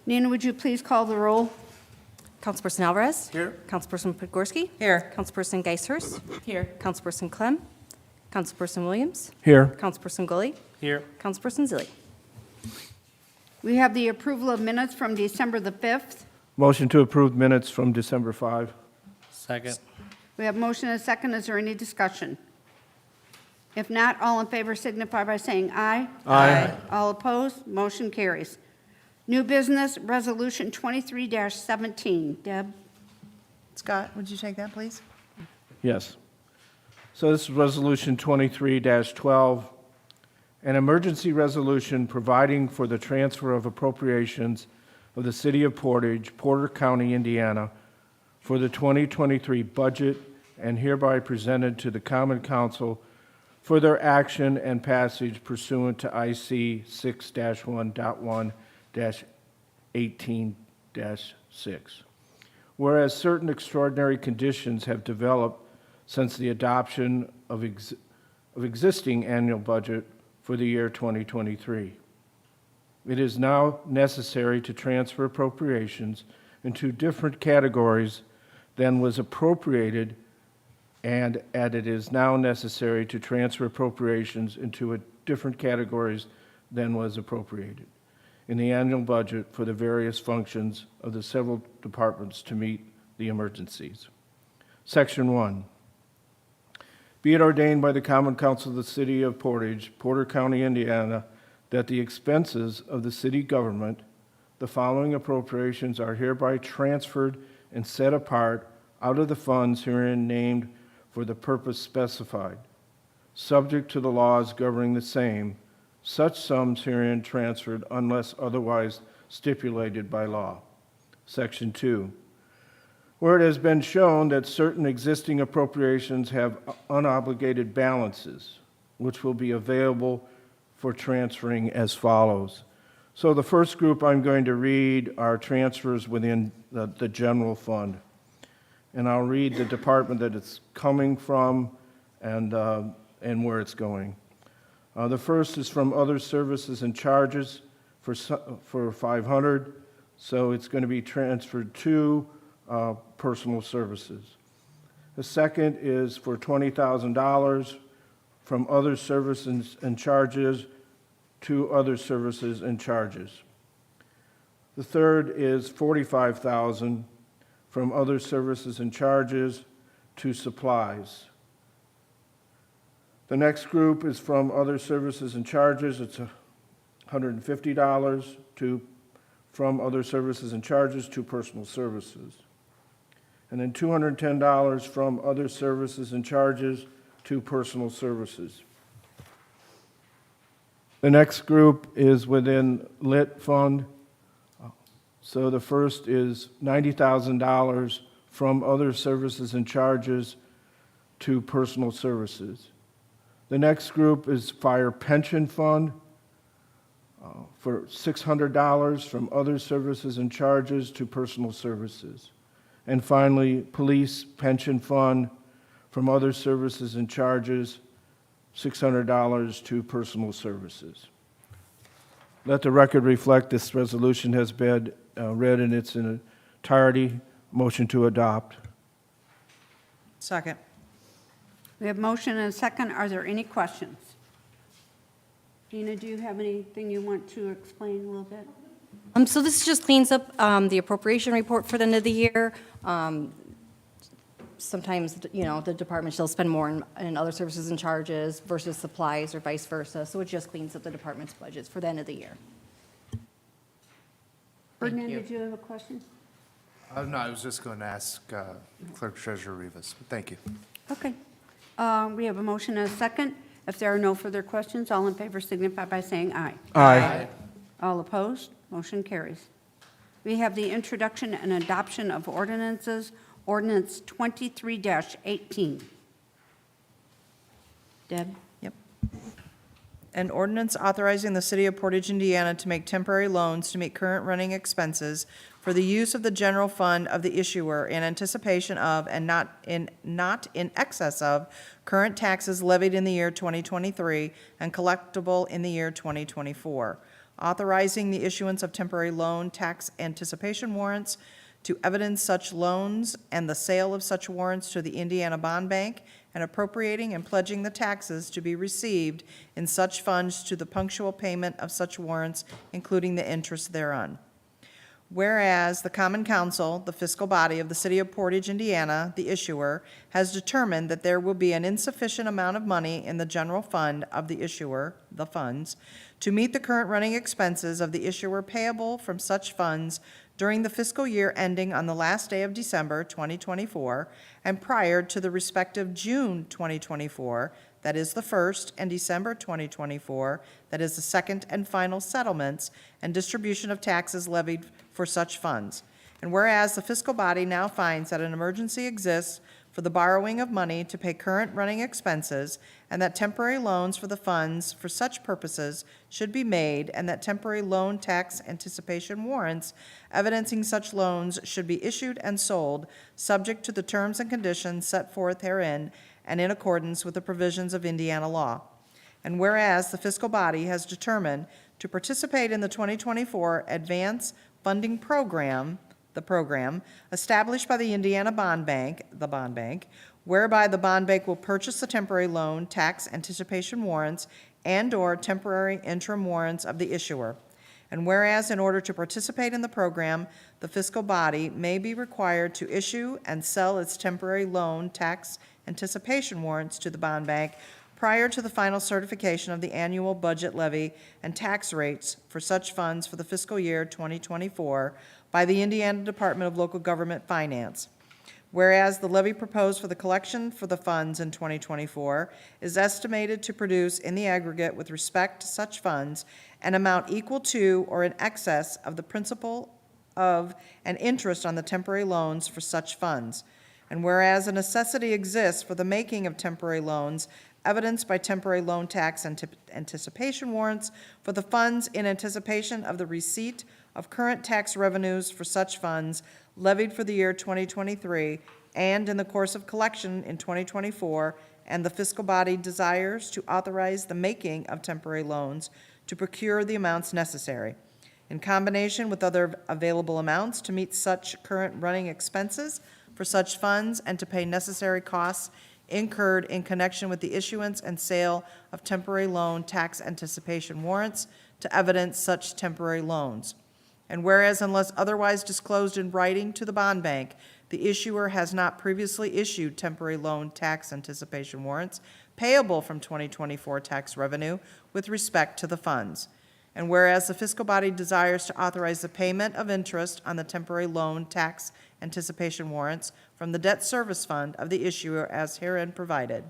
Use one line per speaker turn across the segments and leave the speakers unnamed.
Nina, would you please call the roll?
Councilperson Alvarez?
Here.
Councilperson Podgorski?
Here.
Councilperson Geisers?
Here.
Councilperson Clem? Councilperson Williams?
Here.
Councilperson Gully?
Here.
Councilperson Zilli.
We have the approval of minutes from December the 5th.
Motion to approve minutes from December 5.
Second.
We have motion and a second. Is there any discussion? If not, all in favor signify by saying aye.
Aye.
All opposed, motion carries. New business, Resolution 23-17. Deb?
Scott, would you take that, please?
Yes. So this is Resolution 23-12, an emergency resolution providing for the transfer of appropriations of the City of Portage, Porter County, Indiana, for the 2023 budget, and hereby presented to the Common Council for their action and passage pursuant to IC 6-1.1-18-6. Whereas certain extraordinary conditions have developed since the adoption of existing annual budget for the year 2023. It is now necessary to transfer appropriations into different categories than was appropriated, and it is now necessary to transfer appropriations into different categories than was appropriated in the annual budget for the various functions of the several departments to meet the emergencies. Section 1. Be it ordained by the Common Council of the City of Portage, Porter County, Indiana, that the expenses of the city government, the following appropriations are hereby transferred and set apart out of the funds herein named for the purpose specified, subject to the laws governing the same, such sums herein transferred unless otherwise stipulated by law. Section 2. Where it has been shown that certain existing appropriations have unobligated balances, which will be available for transferring as follows. So the first group I'm going to read are transfers within the general fund. And I'll read the department that it's coming from and where it's going. The first is from other services and charges for $500, so it's going to be transferred to personal services. The second is for $20,000 from other services and charges to other services and charges. The third is $45,000 from other services and charges to supplies. The next group is from other services and charges. It's $150 from other services and charges to personal services. And then $210 from other services and charges to personal services. The next group is within lit fund. So the first is $90,000 from other services and charges to personal services. The next group is fire pension fund for $600 from other services and charges to personal services. And finally, police pension fund from other services and charges, $600 to personal services. Let the record reflect this resolution has been read in its entirety. Motion to adopt.
Second.
We have motion and a second. Are there any questions? Gina, do you have anything you want to explain a little bit?
So this just cleans up the appropriation report for the end of the year. Sometimes, the departments will spend more in other services and charges versus supplies or vice versa. So it just cleans up the department's budgets for the end of the year.
Ferdinand, did you have a question?
No, I was just going to ask Clerk Treasurer Rivas, but thank you.
Okay. We have a motion and a second. If there are no further questions, all in favor signify by saying aye.
Aye.
All opposed? Motion carries. We have the introduction and adoption of ordinances. Ordinance 23-18. Deb?
Yep. An ordinance authorizing the city of Portage, Indiana to make temporary loans to meet current running expenses for the use of the general fund of the issuer in anticipation of and not in excess of current taxes levied in the year 2023 and collectible in the year 2024. Authorizing the issuance of temporary loan tax anticipation warrants to evidence such loans and the sale of such warrants to the Indiana Bond Bank, and appropriating and pledging the taxes to be received in such funds to the punctual payment of such warrants, including the interest thereon. Whereas the Common Council, the fiscal body of the city of Portage, Indiana, the issuer, has determined that there will be an insufficient amount of money in the general fund of the issuer, the funds, to meet the current running expenses of the issuer payable from such funds during the fiscal year ending on the last day of December 2024 and prior to the respective June 2024, that is the first, and December 2024, that is the second and final settlements and distribution of taxes levied for such funds. And whereas the fiscal body now finds that an emergency exists for the borrowing of money to pay current running expenses, and that temporary loans for the funds for such purposes should be made, and that temporary loan tax anticipation warrants evidencing such loans should be issued and sold, subject to the terms and conditions set forth herein and in accordance with the provisions of Indiana law. And whereas the fiscal body has determined to participate in the 2024 Advance Funding Program, the program, established by the Indiana Bond Bank, the bond bank, whereby the bond bank will purchase the temporary loan tax anticipation warrants and/or temporary interim warrants of the issuer. And whereas in order to participate in the program, the fiscal body may be required to issue and sell its temporary loan tax anticipation warrants to the bond bank prior to the final certification of the annual budget levy and tax rates for such funds for the fiscal year 2024 by the Indiana Department of Local Government Finance. Whereas the levy proposed for the collection for the funds in 2024 is estimated to produce in the aggregate with respect to such funds an amount equal to or in excess of the principal of and interest on the temporary loans for such funds. And whereas a necessity exists for the making of temporary loans evidenced by temporary loan tax anticipation warrants for the funds in anticipation of the receipt of current tax revenues for such funds levied for the year 2023 and in the course of collection in 2024, and the fiscal body desires to authorize the making of temporary loans to procure the amounts necessary, in combination with other available amounts to meet such current running expenses for such funds and to pay necessary costs incurred in connection with the issuance and sale of temporary loan tax anticipation warrants to evidence such temporary loans. And whereas unless otherwise disclosed in writing to the bond bank, the issuer has not previously issued temporary loan tax anticipation warrants payable from 2024 tax revenue with respect to the funds. And whereas the fiscal body desires to authorize the payment of interest on the temporary loan tax anticipation warrants from the debt service fund of the issuer as herein provided.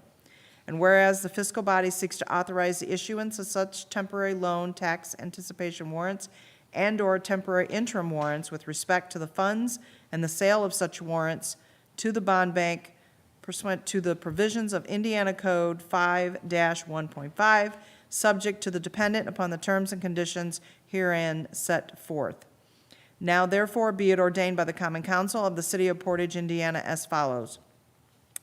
And whereas the fiscal body seeks to authorize the issuance of such temporary loan tax anticipation warrants and/or temporary interim warrants with respect to the funds and the sale of such warrants to the bond bank pursuant to the provisions of Indiana Code 5-1.5, subject to the dependent upon the terms and conditions herein set forth. Now therefore be it ordained by the Common Council of the City of Portage, Indiana as follows.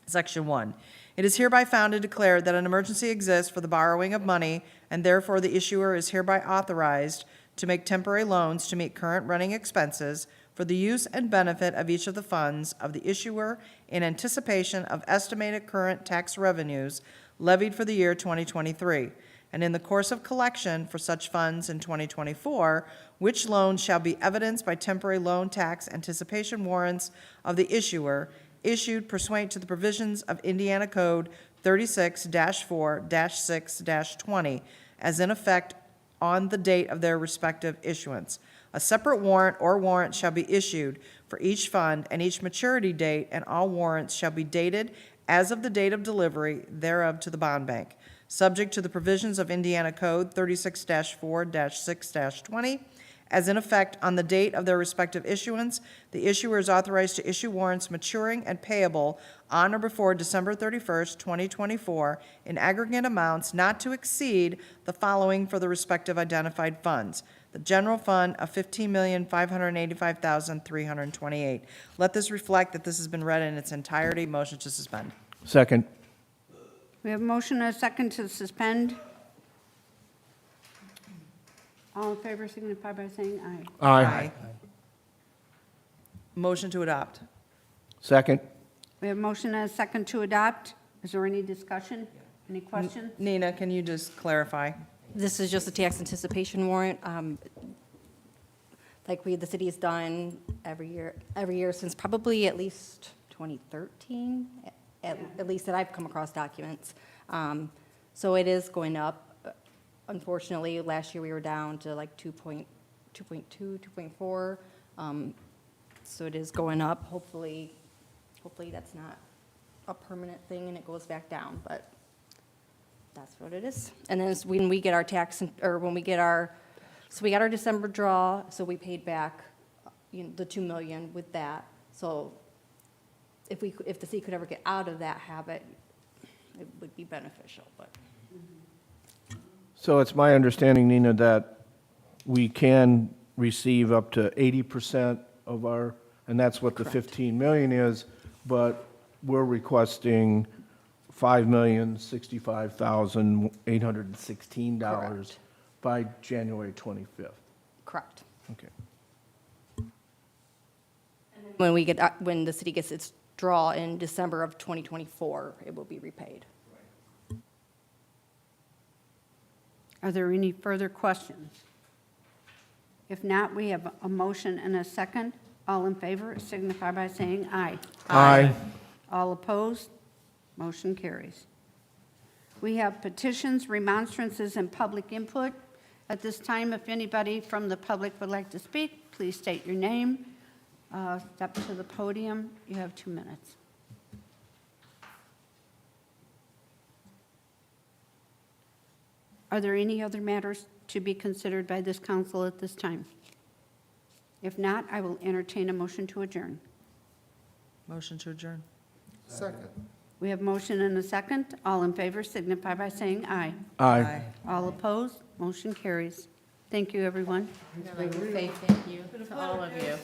Section 1. It is hereby found and declared that an emergency exists for the borrowing of money, and therefore the issuer is hereby authorized to make temporary loans to meet current running expenses for the use and benefit of each of the funds of the issuer in anticipation of estimated current tax revenues levied for the year 2023, and in the course of collection for such funds in 2024, which loans shall be evidenced by temporary loan tax anticipation warrants of the issuer issued pursuant to the provisions of Indiana Code 36-4-6-20, as in effect on the date of their respective issuance. A separate warrant or warrant shall be issued for each fund and each maturity date, and all warrants shall be dated as of the date of delivery thereof to the bond bank, subject to the provisions of Indiana Code 36-4-6-20, as in effect on the date of their respective issuance. The issuer is authorized to issue warrants maturing and payable on or before December 31st, 2024, in aggregate amounts not to exceed the following for the respective identified funds. The general fund of $15,585,328. Let this reflect that this has been read in its entirety. Motion to suspend.
Second.
We have a motion and a second to suspend. All in favor signify by saying aye.
Aye.
Motion to adopt.
Second.
We have a motion and a second to adopt. Is there any discussion? Any questions?
Nina, can you just clarify?
This is just a tax anticipation warrant. Like the city has done every year since probably at least 2013, at least that I've come across documents. So it is going up. Unfortunately, last year we were down to like 2.2, 2.4. So it is going up. Hopefully that's not a permanent thing and it goes back down, but that's what it is. And then when we get our so we got our December draw, so we paid back, the 2 million with that. So if the city could ever get out of that habit, it would be beneficial, but.
So it's my understanding, Nina, that we can receive up to 80% of our, and that's what the 15 million is, but we're requesting $5,065,816
Correct.
by January 25th.
Correct.
Okay.
When the city gets its draw in December of 2024, it will be repaid.
Are there any further questions? If not, we have a motion and a second. All in favor signify by saying aye.
Aye.
All opposed? Motion carries. We have petitions, remonstrances, and public input. At this time, if anybody from the public would like to speak, please state your name. Step to the podium. You have 2 minutes. Are there any other matters to be considered by this council at this time? If not, I will entertain a motion to adjourn.
Motion to adjourn.
Second.
We have motion and a second. All in favor signify by saying aye.
Aye.
All opposed? Motion carries. Thank you, everyone.
Thank you to all of you.